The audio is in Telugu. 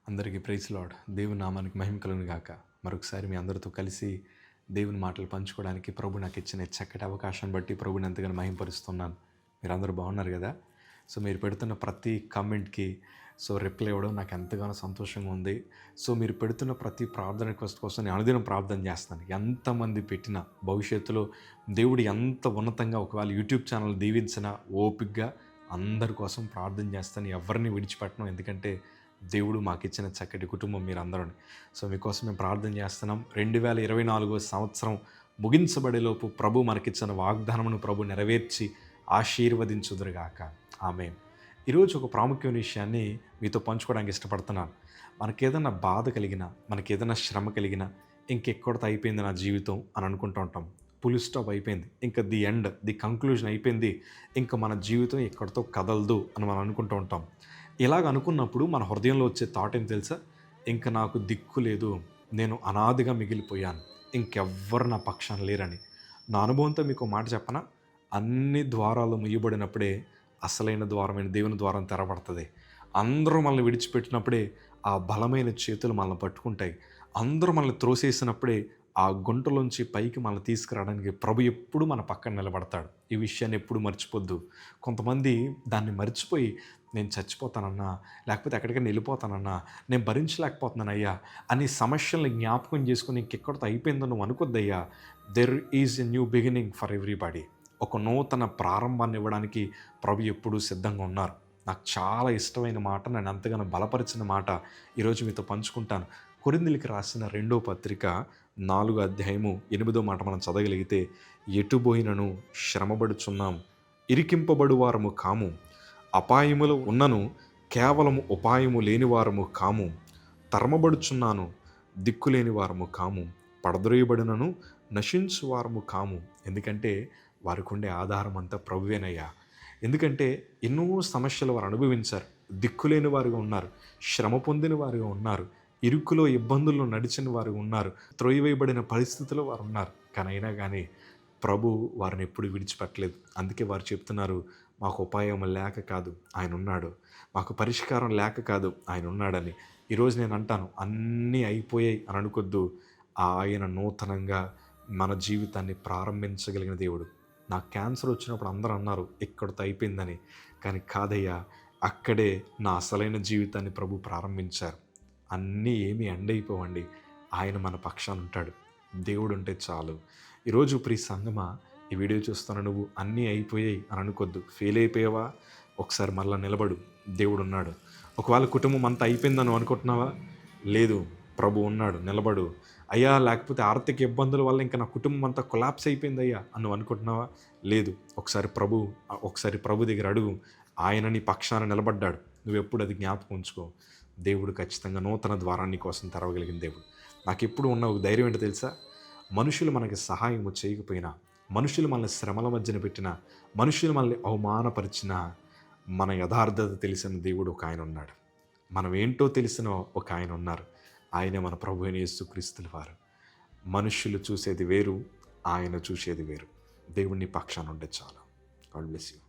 అందరికీ ప్రైజ్ లార్డ్. దేవుని నామానికి మహిమ కలుగును గాక. మరొకసారి మీ అందరితో కలిసి దేవుని మాటలు పంచుకోవడానికి ప్రభు నాకు ఇచ్చిన చక్కటి అవకాశాన్ని బట్టి ప్రభుని ఎంతగానో మహిమపరుస్తున్నాను. మీరందరూ బాగున్నారు కదా. మీరు పెడుతున్న ప్రతి కామెంట్కి రిప్లై ఇవ్వడం నాకు ఎంతగానో సంతోషంగా ఉంది. మీరు పెడుతున్న ప్రతి ప్రార్థన రిక్వెస్ట్ కోసం నేను అనుదినం ప్రార్థన చేస్తాను. ఎంతమంది పెట్టినా భవిష్యత్తులో దేవుడు ఎంత ఉన్నతంగా ఒకవేళ యూట్యూబ్ ఛానల్ దీవించిన ఓపికగా అందరి కోసం ప్రార్థన చేస్తాను. ఎవరిని విడిచిపెట్టను. ఎందుకంటే దేవుడు మాకు ఇచ్చిన చక్కటి కుటుంబం మీరందరూ. మీకోసం మేము ప్రార్థన చేస్తున్నాం. 2024 సంవత్సరం ముగించబడేలోపు ప్రభు మనకిచ్చిన వాగ్దానమును ప్రభు నెరవేర్చి ఆశీర్వదించుదురుగాక. ఆమేన్. ఈరోజు ఒక ప్రాముఖ్యమైన విషయాన్ని మీతో పంచుకోవడానికి ఇష్టపడుతున్నాను. మనకేదైనా బాధ కలిగినా, మనకేదైనా శ్రమ కలిగినా, ఇంకెక్కడితో అయిపోయింది నా జీవితం అని అనుకుంటూ ఉంటాం. ఫుల్ స్టాప్ అయిపోయింది, ఇంకా ది కంక్లూజన్ అయిపోయింది, ఇంకా మన జీవితం ఎక్కడితో కదలదు అని మనం అనుకుంటూ ఉంటాం. ఇలాగ అనుకున్నప్పుడు మన హృదయంలో వచ్చే థాట్ ఏం తెలుసా? ఇంక నాకు దిక్కు లేదు, నేను అనాదిగా మిగిలిపోయాను, ఇంకెవ్వరు నా పక్షాన లేరని. నా అనుభవంతో మీకు మాట చెప్పనా? అన్ని ద్వారాలు ముయ్యబడినప్పుడే అసలైన ద్వారమైన దేవుని ద్వారం తెరబడుతుంది. అందరూ మనల్ని విడిచిపెట్టినప్పుడే ఆ బలమైన చేతులు మనల్ని పట్టుకుంటాయి. అందరూ మనల్ని త్రోసేసినప్పుడే ఆ గుంటలోంచి పైకి మనల్ని తీసుకురావడానికి ప్రభు ఎప్పుడు మన పక్కన నిలబడతాడు. ఈ విషయాన్ని ఎప్పుడు మర్చిపోద్దు. కొంతమంది దాన్ని మర్చిపోయి నేను చచ్చిపోతానన్నా, లేకపోతే ఎక్కడికైనా వెళ్ళిపోతానన్నా, నేను భరించలేకపోతున్నానయ్యా అని సమస్యల్ని జ్ఞాపకం చేసుకుని ఇంకెక్కడితో అయిపోయిందో నువ్వు అనుకోద్దయ్యా. There is a new beginning for everybody. ఒక నూతన ప్రారంభాన్ని ఇవ్వడానికి ప్రభు ఎప్పుడూ సిద్ధంగా ఉన్నారు. నాకు చాలా ఇష్టమైన మాట, నన్ను అంతగానో బలపరిచిన మాట ఈరోజు మీతో పంచుకుంటాను. కొరింథీయులకు రాసిన 2వ పత్రిక 4వ అధ్యాయము 8వ మాట మనం చదవగలిగితే, ఎటుబోయినను శ్రమపడుచున్నాం, ఇరికింపబడు వారము కాము, అపాయములు ఉన్నను కేవలము ఉపాయము లేని వారము కాము, తరమబడుచున్నాను దిక్కులేని వారము కాము, పడద్రోయబడినను నశించు వారము కాము. ఎందుకంటే వారికి ఉండే ఆధారం అంతా ప్రభువేనయ్యా. ఎందుకంటే ఎన్నో సమస్యలు వారు అనుభవించారు, దిక్కులేని వారుగా ఉన్నారు, శ్రమ పొందిన వారుగా ఉన్నారు, ఇరుకులో ఇబ్బందుల్లో నడిచిన వారు ఉన్నారు, త్రోయవేయబడిన పరిస్థితుల్లో వారు ఉన్నారు. కానీ అయినా కానీ ప్రభు వారిని ఎప్పుడు విడిచిపెట్టలేదు. అందుకే వారు చెప్తున్నారు, మాకు ఉపాయం లేక కాదు, ఆయన ఉన్నాడు, మాకు పరిష్కారం లేక కాదు, ఆయన ఉన్నాడని. ఈరోజు నేను అంటాను, అన్నీ అయిపోయాయి అని అనుకోద్దు. ఆయన నూతనంగా మన జీవితాన్ని ప్రారంభించగలిగిన దేవుడు. నాకు క్యాన్సర్ వచ్చినప్పుడు అందరూ అన్నారు ఇక్కడితో అయిపోయిందని. కానీ కాదయ్యా, అక్కడే నా అసలైన జీవితాన్ని ప్రభు ప్రారంభించారు. అన్నీ ఏమీ ఎండైపోవండి, ఆయన మన పక్షాన ఉంటాడు. దేవుడు ఉంటే చాలు. ఈరోజు ప్రియ సంగమా, ఈ వీడియో చూస్తున్న నువ్వు అన్నీ అయిపోయాయి అని అనుకోద్దు. ఫెయిల్ అయిపోయావా? ఒకసారి మళ్ళీ నిలబడు, దేవుడు ఉన్నాడు. ఒకవేళ కుటుంబం అంతా అయిపోయిందని అనుకుంటున్నావా? లేదు, ప్రభు ఉన్నాడు, నిలబడు. అయ్యా, లేకపోతే ఆర్థిక ఇబ్బందుల వల్ల ఇంకా నా కుటుంబం అంతా కొలాప్స్ అయిపోయింది అయ్యా అని నువ్వు అనుకుంటున్నావా? లేదు, ఒకసారి ప్రభు దగ్గర అడుగు. ఆయన నీ పక్షాన నిలబడ్డాడు. నువ్వు ఎప్పుడు అది జ్ఞాపకం ఉంచుకో. దేవుడు ఖచ్చితంగా నూతన ద్వారాన్ని కోసం తెరవగలిగిన దేవుడు. నాకు ఎప్పుడు ఉన్న ఒక ధైర్యం ఏంటో తెలుసా? మనుషులు మనకి సహాయం చేయకపోయినా, మనుషులు మనల్ని శ్రమల మధ్యన పెట్టినా, మనుషులు మనల్ని అవమానపరిచినా, మన యథార్థత తెలిసిన దేవుడు ఒక ఆయన ఉన్నాడు. మనం ఏంటో తెలిసిన ఒక ఆయన ఉన్నారు. ఆయనే మన ప్రభు అయిన యేసుక్రీస్తుల వారు. మనుషులు చూసేది వేరు, ఆయన చూసేది వేరు. దేవుడిని పక్షాన ఉంటే చాలు. God bless you.